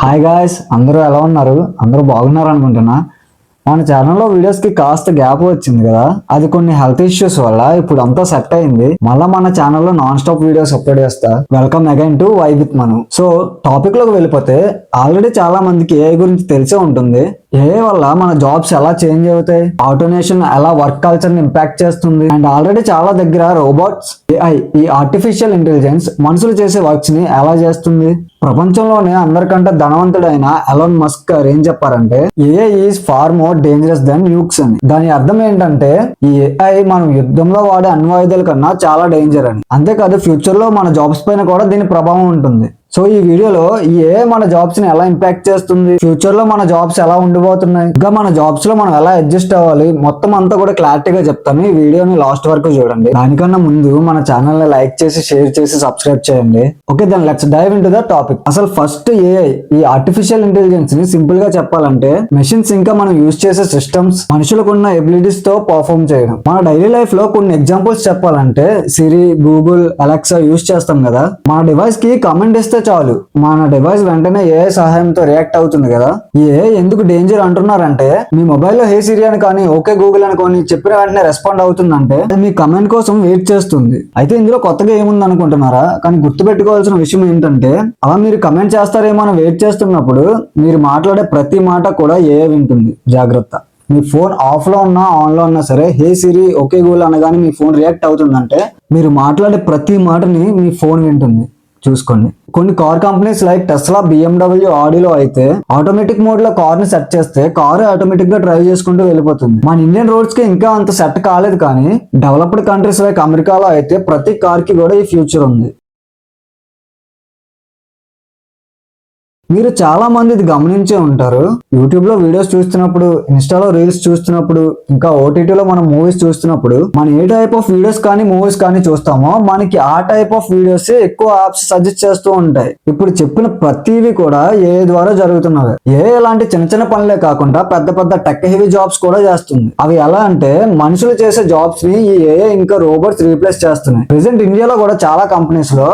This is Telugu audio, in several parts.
హాయ్ గాయ్స్, అందరూ ఎలా ఉన్నారు? అందరూ బాగున్నారు అనుకుంటున్నా. మన ఛానల్లో వీడియోస్కి కాస్త గ్యాప్ వచ్చింది కదా, అది కొన్ని హెల్త్ ఇష్యూస్ వల్ల ఇప్పుడు అంతా సెట్ అయింది. మళ్ళీ మన ఛానల్లో నాన్ స్టాప్ వీడియోస్ అప్లోడ్ చేస్తా. Welcome again to why with Manu. So topic లోకి వెళ్ళిపోతే, ఆల్రెడీ చాలా మందికి ఏఐ గురించి తెలిసే ఉంటుంది. ఏఐ వల్ల మన జాబ్స్ ఎలా చేంజ్ అవుతాయి, ఆటోమేషన్ ఎలా వర్క్ కల్చర్ ని ఇంపాక్ట్ చేస్తుంది, అండ్ ఆల్రెడీ చాలా దగ్గర రోబోట్స్, ఏఐ, ఈ ఆర్టిఫిషియల్ ఇంటెలిజెన్స్ మనుషులు చేసే వర్క్స్ ని ఎలా చేస్తుంది. ప్రపంచంలోనే అందరికంటే ధనవంతుడైన ఎలాన్ మస్క్ గారు ఏం చెప్పారంటే, AI is far more dangerous than nukes అని. దాని అర్థం ఏంటంటే, ఈ ఏఐ మనం యుద్ధంలో వాడే అణ్వాయుధాల కన్నా చాలా డేంజర్ అని. అంతేకాదు ఫ్యూచర్ లో మన జాబ్స్ పైన కూడా దీని ప్రభావం ఉంటుంది. సో ఈ వీడియోలో ఈ ఏఐ మన జాబ్స్ ని ఎలా ఇంపాక్ట్ చేస్తుంది, ఫ్యూచర్ లో మన జాబ్స్ ఎలా ఉండిపోతున్నాయి, ఇంకా మన జాబ్స్ లో మనం ఎలా అడ్జస్ట్ అవ్వాలి, మొత్తం అంతా కూడా క్లారిటీగా చెప్తాను. ఈ వీడియోని లాస్ట్ వరకు చూడండి. దానికన్నా ముందు మన ఛానల్ ని లైక్ చేసి, షేర్ చేసి, సబ్స్క్రైబ్ చేయండి. Okay, then let's dive into the topic. అసలు ఫస్ట్ ఏఐ, ఈ ఆర్టిఫిషియల్ ఇంటెలిజెన్స్ ని సింపుల్ గా చెప్పాలంటే, మెషిన్స్ ఇంకా మనం యూజ్ చేసే సిస్టమ్స్ మనుషులకు ఉన్న ఎబిలిటీస్ తో పర్ఫార్మ్ చేయడం. మన డైలీ లైఫ్ లో కొన్ని ఎగ్జాంపుల్స్ చెప్పాలంటే, సిరి, గూగుల్, అలెక్సా యూజ్ చేస్తాం కదా. మన డివైస్ కి కమెంట్ ఇస్తే చాలు, మన డివైస్ వెంటనే ఏఐ సహాయంతో రియాక్ట్ అవుతుంది కదా. ఈ ఏఐ ఎందుకు డేంజర్ అంటున్నారంటే, మీ మొబైల్లో హే సిరి అని కానీ, ఓకే గూగుల్ అని కానీ చెప్పిన వెంటనే రెస్పాండ్ అవుతుందంటే, మీ కమెంట్ కోసం వెయిట్ చేస్తుంది. అయితే ఇందులో కొత్తగా ఏముంది అనుకుంటున్నారా? కానీ గుర్తుపెట్టుకోవాల్సిన విషయం ఏంటంటే, అలా మీరు కమెంట్ చేస్తారేమో అని వెయిట్ చేస్తున్నప్పుడు మీరు మాట్లాడే ప్రతి మాట కూడా ఏఐ వింటుంది. జాగ్రత్త. మీ ఫోన్ ఆఫ్ లో ఉన్నా, ఆన్ లో ఉన్నా సరే, హే సిరి, ఓకే గూగుల్ అనగానే మీ ఫోన్ రియాక్ట్ అవుతుందంటే, మీరు మాట్లాడే ప్రతి మాటని మీ ఫోన్ వింటుంది. చూసుకోండి. కొన్ని car companies like Tesla, BMW, ఆడిలో అయితే ఆటోమేటిక్ మోడ్ లో కార్ ని సెట్ చేస్తే కార్ ఆటోమేటిక్ గా డ్రైవ్ చేసుకుంటూ వెళ్ళిపోతుంది. మన ఇండియన్ రోడ్స్ కి ఇంకా అంత సెట్ కాలేదు, కానీ డెవలప్డ్ కంట్రీస్ లైక్ అమెరికాలో అయితే ప్రతి కార్ కి కూడా ఈ ఫ్యూచర్ ఉంది. మీరు చాలా మంది ఇది గమనించే ఉంటారు. యూట్యూబ్ లో వీడియోస్ చూస్తున్నప్పుడు, ఇన్స్టాలో రీల్స్ చూస్తున్నప్పుడు, ఇంకా ఓటీటీలో మనం మూవీస్ చూస్తున్నప్పుడు, మనం ఏ టైప్ ఆఫ్ వీడియోస్ కానీ మూవీస్ కానీ చూస్తామో మనకి ఆ టైప్ ఆఫ్ వీడియోస్ ఎక్కువ యాప్స్ సజెస్ట్ చేస్తూ ఉంటాయి. ఇప్పుడు చెప్పిన ప్రతివి కూడా ఏఐ ద్వారా జరుగుతున్నవి. ఏఐ ఇలాంటి చిన్న చిన్న పనులే కాకుండా పెద్ద పెద్ద టెక్ హెవీ జాబ్స్ కూడా చేస్తుంది. అవి ఎలా అంటే, మనుషులు చేసే జాబ్స్ ని ఈ ఏఐ ఇంకా రోబోట్స్ రీప్లేస్ చేస్తున్నాయి. ప్రెసెంట్ ఇండియాలో కూడా చాలా కంపెనీస్ లో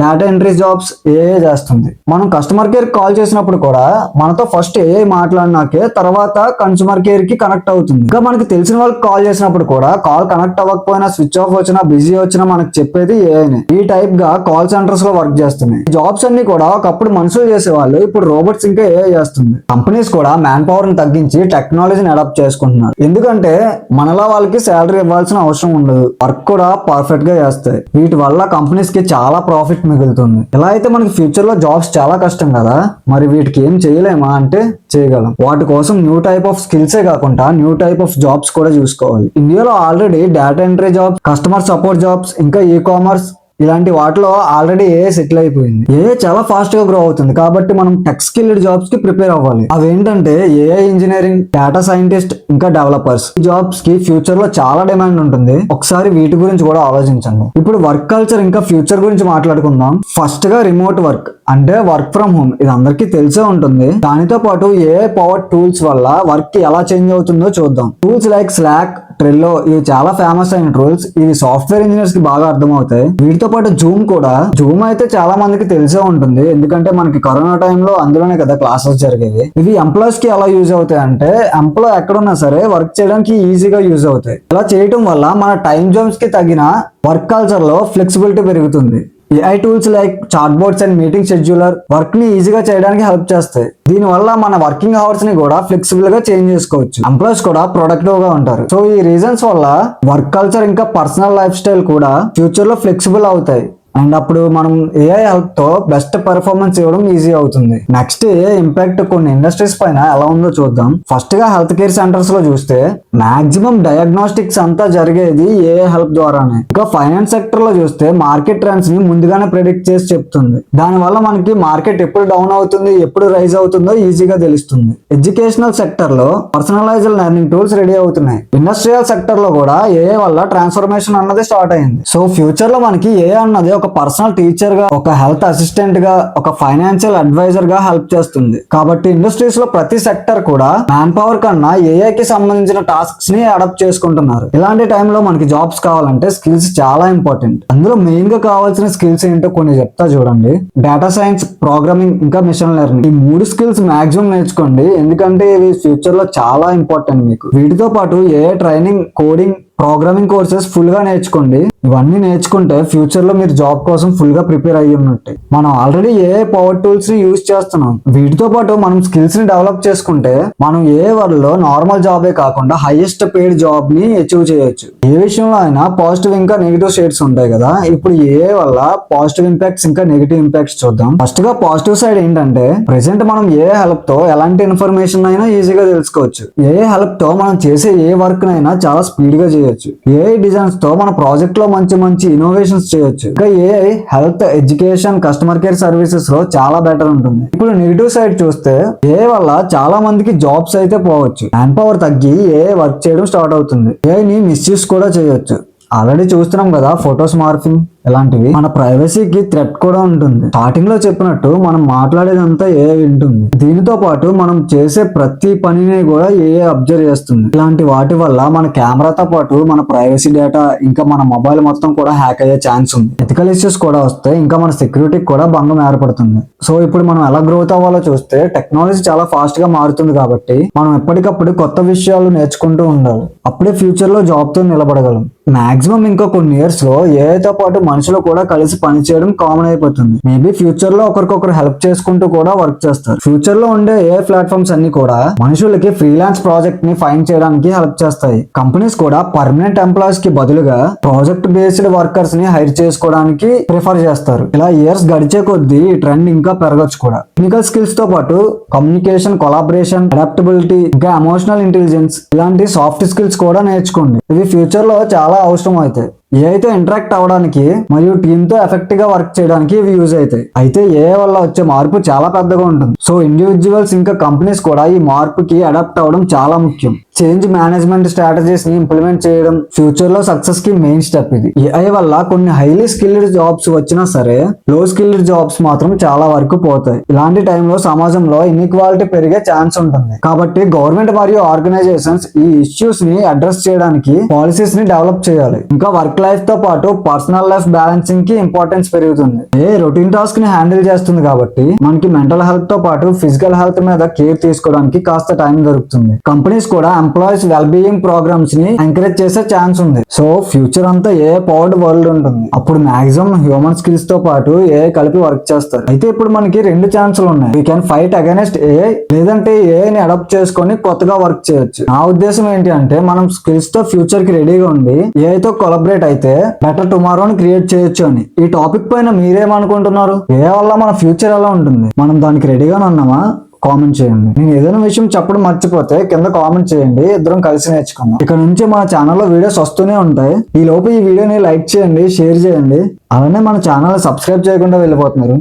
డేటా ఎంట్రీ జాబ్స్ ఏఐ చేస్తుంది. మనం కస్టమర్ కేర్ కాల్ చేసినప్పుడు కూడా మనతో ఫస్ట్ ఏఐ మాట్లాడినాకే తర్వాత కన్స్యూమర్ కేర్ కి కనెక్ట్ అవుతుంది. ఇంకా మనకి తెలిసిన వాళ్ళకి కాల్ చేసినప్పుడు కూడా కాల్ కనెక్ట్ అవ్వకపోయినా, స్విచ్ ఆఫ్ వచ్చినా, బిజీ వచ్చినా మనకు చెప్పేది ఏఐనే. ఈ టైప్ గా కాల్ సెంటర్స్ లో వర్క్ చేస్తున్నాయి. జాబ్స్ అన్ని కూడా ఒకప్పుడు మనుషులు చేసేవాళ్ళు, ఇప్పుడు రోబోట్స్ ఇంకా ఏఐ చేస్తుంది. కంపెనీస్ కూడా మ్యాన్ పవర్ ని తగ్గించి టెక్నాలజీని అడాప్ట్ చేసుకుంటున్నారు. ఎందుకంటే మనలా వాళ్ళకి శాలరీ ఇవ్వాల్సిన అవసరం ఉండదు, వర్క్ కూడా పర్ఫెక్ట్ గా చేస్తాయి. వీటి వల్ల కంపెనీస్ కి చాలా ప్రాఫిట్ మిగులుతుంది. ఇలా అయితే మనకి ఫ్యూచర్ లో జాబ్స్ చాలా కష్టం కదా, మరి వీటికి ఏం చేయలేమా అంటే చేయగలం. వాటి కోసం న్యూ టైప్ ఆఫ్ స్కిల్సే కాకుండా న్యూ టైప్ ఆఫ్ జాబ్స్ కూడా చూసుకోవాలి. ఇండియాలో already data entry jobs, customer support jobs, ఇంకా ఈ కామర్స్ ఇలాంటి వాటిలో ఆల్రెడీ ఏఐ సెటిల్ అయిపోయింది. ఏఐ చాలా ఫాస్ట్ గా గ్రో అవుతుంది కాబట్టి మనం టెక్ స్కిల్డ్ జాబ్స్ కి ప్రిపేర్ అవ్వాలి. అవేంటంటే ఏఐ ఇంజనీరింగ్, డేటా సైంటిస్ట్, ఇంకా డెవలపర్స్. ఈ జాబ్స్ కి ఫ్యూచర్ లో చాలా డిమాండ్ ఉంటుంది. ఒకసారి వీటి గురించి కూడా ఆలోచించండి. ఇప్పుడు వర్క్ కల్చర్ ఇంకా ఫ్యూచర్ గురించి మాట్లాడుకుందాం. ఫస్ట్ గా రిమోట్ వర్క్ అంటే వర్క్ ఫ్రమ్ హోమ్. ఇది అందరికీ తెలిసే ఉంటుంది. దానితో పాటు ఏఐ పవర్ టూల్స్ వల్ల వర్క్ ఎలా చేంజ్ అవుతుందో చూద్దాం. టూల్స్ లైక్ స్లాక్, ట్రెల్లో ఇవి చాలా ఫేమస్ అయిన టూల్స్. ఇవి సాఫ్ట్వేర్ ఇంజనీర్స్ కి బాగా అర్థమవుతాయి. వీటితో పాటు జూమ్ కూడా. జూమ్ అయితే చాలా మందికి తెలిసే ఉంటుంది, ఎందుకంటే మనకి కరోనా టైంలో అందులోనే కదా క్లాసెస్ జరిగేవి. ఇవి ఎంప్లాయీస్ కి ఎలా యూజ్ అవుతాయి అంటే, ఎంప్లాయ్ ఎక్కడున్నా సరే వర్క్ చేయడానికి ఈజీగా యూజ్ అవుతాయి. ఇలా చేయడం వల్ల మన టైం జోన్స్ కి తగిన వర్క్ కల్చర్ లో ఫ్లెక్సిబిలిటీ పెరుగుతుంది. AI tools like chatbots and meeting scheduler work ని ఈజీగా చేయడానికి హెల్ప్ చేస్తాయి. దీని వల్ల మన వర్కింగ్ అవర్స్ ని కూడా ఫ్లెక్సిబుల్ గా చేంజ్ చేసుకోవచ్చు. ఎంప్లాయీస్ కూడా ప్రొడక్టివ్ గా ఉంటారు. సో ఈ రీజన్స్ వల్ల వర్క్ కల్చర్ ఇంకా పర్సనల్ లైఫ్ స్టైల్ కూడా ఫ్యూచర్ లో ఫ్లెక్సిబుల్ అవుతాయి. అండ్ అప్పుడు మనం ఏఐ హెల్ప్ తో బెస్ట్ పెర్ఫార్మెన్స్ ఇవ్వడం ఈజీ అవుతుంది. నెక్స్ట్ ఏఐ ఇంపాక్ట్ కొన్ని ఇండస్ట్రీస్ పైన ఎలా ఉందో చూద్దాం. ఫస్ట్ గా హెల్త్ కేర్ సెంటర్స్ లో చూస్తే మాక్సిమం డయాగ్నోస్టిక్స్ అంతా జరిగేది ఏఐ హెల్ప్ ద్వారానే. ఇంకా ఫైనాన్స్ సెక్టర్ లో చూస్తే మార్కెట్ ట్రెండ్స్ ని ముందుగానే ప్రెడిక్ట్ చేసి చెప్తుంది. దాని వల్ల మనకి మార్కెట్ ఎప్పుడు డౌన్ అవుతుంది, ఎప్పుడు రైజ్ అవుతుందో ఈజీగా తెలుస్తుంది. ఎడ్యుకేషనల్ సెక్టర్ లో పర్సనలైజ్డ్ లెర్నింగ్ టూల్స్ రెడీ అవుతున్నాయి. ఇండస్ట్రియల్ సెక్టర్ లో కూడా ఏఐ వల్ల ట్రాన్స్ఫర్మేషన్ అన్నది స్టార్ట్ అయింది. సో ఫ్యూచర్ లో మనకి ఏఐ అన్నది ఒక ఒక పర్సనల్ టీచర్ గా, ఒక హెల్త్ అసిస్టెంట్ గా, ఒక ఫైనాన్షియల్ అడ్వైజర్ గా హెల్ప్ చేస్తుంది. కాబట్టి ఇండస్ట్రీస్ లో ప్రతి సెక్టర్ కూడా మ్యాన్ పవర్ కన్నా ఏఐ కి సంబంధించిన టాస్క్స్ ని అడాప్ట్ చేసుకుంటున్నారు. ఇలాంటి టైంలో మనకి జాబ్స్ కావాలంటే స్కిల్స్ చాలా ఇంపార్టెంట్. అందులో మెయిన్ గా కావాల్సిన స్కిల్స్ ఏంటో కొన్ని చెప్తా చూడండి. డేటా సైన్స్, ప్రోగ్రామింగ్, ఇంకా మిషన్ లెర్నింగ్. ఈ 3 స్కిల్స్ మాక్సిమం నేర్చుకోండి, ఎందుకంటే ఇవి ఫ్యూచర్ లో చాలా ఇంపార్టెంట్ మీకు. వీటితో పాటు AI training, coding, programming courses full గా నేర్చుకోండి. ఇవన్నీ నేర్చుకుంటే ఫ్యూచర్ లో మీరు జాబ్ కోసం ఫుల్ గా ప్రిపేర్ అయ్యి ఉన్నట్టే. మనం ఆల్రెడీ ఏఐ పవర్ టూల్స్ ని యూజ్ చేస్తున్నాం. వీటితో పాటు మనం స్కిల్స్ ని డెవలప్ చేసుకుంటే మనం ఏ వరల్డ్ లో నార్మల్ జాబే కాకుండా హైయెస్ట్ పెయిడ్ జాబ్ ని అచీవ్ చేయొచ్చు. ఏ విషయంలో అయినా పాజిటివ్ ఇంకా నెగిటివ్ షేడ్స్ ఉంటాయి కదా. ఇప్పుడు ఏఐ వల్ల పాజిటివ్ ఇంపాక్ట్స్ ఇంకా నెగిటివ్ ఇంపాక్ట్స్ చూద్దాం. ఫస్ట్ గా పాజిటివ్ సైడ్ ఏంటంటే ప్రెసెంట్ మనం ఏఐ హెల్ప్ తో ఎలాంటి ఇన్ఫర్మేషన్ అయినా ఈజీగా తెలుసుకోవచ్చు. ఏఐ హెల్ప్ తో మనం చేసే ఏ వర్క్ నైనా చాలా స్పీడ్ గా చేయొచ్చు. ఏఐ డిజైన్స్ తో మన ప్రాజెక్ట్ లో మంచి ఇన్నోవేషన్స్ చేయొచ్చు. ఇంకా AI health, education, customer care services లో చాలా బెటర్ ఉంటుంది. ఇప్పుడు నెగిటివ్ సైడ్ చూస్తే ఏఐ వల్ల చాలా మందికి జాబ్స్ అయితే పోవచ్చు. మ్యాన్ పవర్ తగ్గి ఏఐ వర్క్ చేయడం స్టార్ట్ అవుతుంది. ఏఐ ని మిస్యూజ్ కూడా చేయొచ్చు. ఆల్రెడీ చూస్తున్నాం కదా, ఫొటోస్ మార్ఫింగ్ ఇలాంటివి. మన ప్రైవసీకి థ్రెట్ కూడా ఉంటుంది. స్టార్టింగ్ లో చెప్పినట్టు మనం మాట్లాడేదంతా ఏఐ వింటుంది. దీనితో పాటు మనం చేసే ప్రతి పనిని కూడా ఏఐ అబ్జర్వ్ చేస్తుంది. ఇలాంటి వాటి వల్ల మన కెమెరాతో పాటు మన ప్రైవసీ డేటా, ఇంకా మన మొబైల్ మొత్తం కూడా హ్యాక్ అయ్యే ఛాన్స్ ఉంది. ఎథికల్ ఇష్యూస్ కూడా వస్తాయి. ఇంకా మన సెక్యూరిటీకి కూడా భంగం ఏర్పడుతుంది. సో ఇప్పుడు మనం ఎలా గ్రోత్ అవ్వాలో చూస్తే టెక్నాలజీ చాలా ఫాస్ట్ గా మారుతుంది. కాబట్టి మనం ఎప్పటికప్పుడు కొత్త విషయాలు నేర్చుకుంటూ ఉండాలి. అప్పుడే ఫ్యూచర్ లో జాబ్ తో నిలబడగలం. మాక్సిమం ఇంకా కొన్ని ఇయర్స్ లో ఏఐతో పాటు మనుషులు కూడా కలిసి పనిచేయడం కామన్ అయిపోతుంది. మేబీ ఫ్యూచర్ లో ఒకరికొకరు హెల్ప్ చేసుకుంటూ కూడా వర్క్ చేస్తారు. ఫ్యూచర్ లో ఉండే ఏఐ ప్లాట్ఫామ్స్ అన్ని కూడా మనుషులకి ఫ్రీలాన్స్ ప్రాజెక్ట్ ని ఫైండ్ చేయడానికి హెల్ప్ చేస్తాయి. కంపెనీస్ కూడా పర్మనెంట్ ఎంప్లాయీస్ కి బదులుగా ప్రాజెక్ట్ బేస్డ్ వర్కర్స్ ని హైర్ చేసుకోవడానికి ప్రిఫర్ చేస్తారు. ఇలా ఇయర్స్ గడిచే కొద్దీ ఈ ట్రెండ్ ఇంకా పెరగచ్చు కూడా. టెక్నికల్ స్కిల్స్ తో పాటు కమ్యూనికేషన్, కొలాబరేషన్, అడాప్టబిలిటీ, ఇంకా ఎమోషనల్ ఇంటెలిజెన్స్ ఇలాంటి సాఫ్ట్ స్కిల్స్ కూడా నేర్చుకోండి. ఇవి ఫ్యూచర్ లో చాలా అవసరం అవుతాయి. ఏఐతో ఇంటరాక్ట్ అవ్వడానికి మరియు టీమ్ తో ఎఫెక్టివ్ గా వర్క్ చేయడానికి ఇవి యూజ్ అవుతాయి. అయితే ఏఐ వల్ల వచ్చే మార్పు చాలా పెద్దగా ఉంటుంది. సో ఇండివిజువల్స్ ఇంకా కంపెనీస్ కూడా ఈ మార్పుకి అడాప్ట్ అవ్వడం చాలా ముఖ్యం. చేంజ్ మేనేజ్మెంట్ స్ట్రాటజీస్ ని ఇంప్లిమెంట్ చేయడం ఫ్యూచర్ లో సక్సెస్ కి మెయిన్ స్టెప్. ఇది ఏఐ వల్ల కొన్ని హైలీ స్కిల్డ్ జాబ్స్ వచ్చినా సరే లో స్కిల్డ్ జాబ్స్ మాత్రం చాలా వరకు పోతాయి. ఇలాంటి టైంలో సమాజంలో ఇన్ఈక్వాలిటీ పెరిగే ఛాన్స్ ఉంటుంది. కాబట్టి గవర్నమెంట్ మరియు ఆర్గనైజేషన్స్ ఈ ఇష్యూస్ ని అడ్రస్ చేయడానికి పాలసీస్ ని డెవలప్ చేయాలి. ఇంకా వర్క్ లైఫ్ తో పాటు పర్సనల్ లైఫ్ బ్యాలెన్సింగ్ కి ఇంపార్టెన్స్ పెరుగుతుంది. ఏ రొటీన్ టాస్క్ ని హ్యాండిల్ చేస్తుంది కాబట్టి మనకి మెంటల్ హెల్త్ తో పాటు ఫిజికల్ హెల్త్ మీద కేర్ తీసుకోవడానికి కాస్త టైం దొరుకుతుంది. కంపెనీస్ కూడా ఎంప్లాయీస్ వెల్ బీయింగ్ ప్రోగ్రామ్స్ ని ఎంకరేజ్ చేసే ఛాన్స్ ఉంది. సో ఫ్యూచర్ అంతా ఏ పవర్డ్ వరల్డ్ ఉంటుంది. అప్పుడు మాక్సిమం హ్యూమన్ స్కిల్స్ తో పాటు ఏ కలిపి వర్క్ చేస్తారు. అయితే ఇప్పుడు మనకి 2 ఛాన్సులు ఉన్నాయి. We can fight against AI, లేదంటే ఏఐ ని అడాప్ట్ చేసుకొని కొత్తగా వర్క్ చేయొచ్చు. నా ఉద్దేశం ఏంటి అంటే మనం స్కిల్స్ తో ఫ్యూచర్ కి రెడీగా ఉండి ఏఐ తో కొలాబరేట్ అయితే బెటర్ టుమారోని క్రియేట్ చేయొచ్చు అని. ఈ టాపిక్ పైన మీరేమనుకుంటున్నారు? ఏ వల్ల మన ఫ్యూచర్ ఎలా ఉంటుంది? మనం దానికి రెడీగానే ఉన్నామా? కామెంట్ చేయండి. నేను ఏదైనా విషయం చెప్పడం మర్చిపోతే కింద కామెంట్ చేయండి. ఇద్దరం కలిసి నేర్చుకుందాం. ఇక్కడ నుంచి మన ఛానల్లో వీడియోస్ వస్తూనే ఉంటాయి. ఈ లోపు ఈ వీడియోని లైక్ చేయండి, షేర్ చేయండి. అలానే మన ఛానల్ సబ్స్క్రైబ్ చేయకుండా వెళ్ళిపోతున్నారు.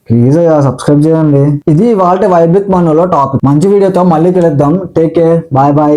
ప్లీజ్ సబ్స్క్రైబ్ చేయండి. ఇది ఇవాల్టి వైబ్ విత్ మనలో టాపిక్. మంచి వీడియోతో మళ్ళీ కలుద్దాం. Take care. Bye bye.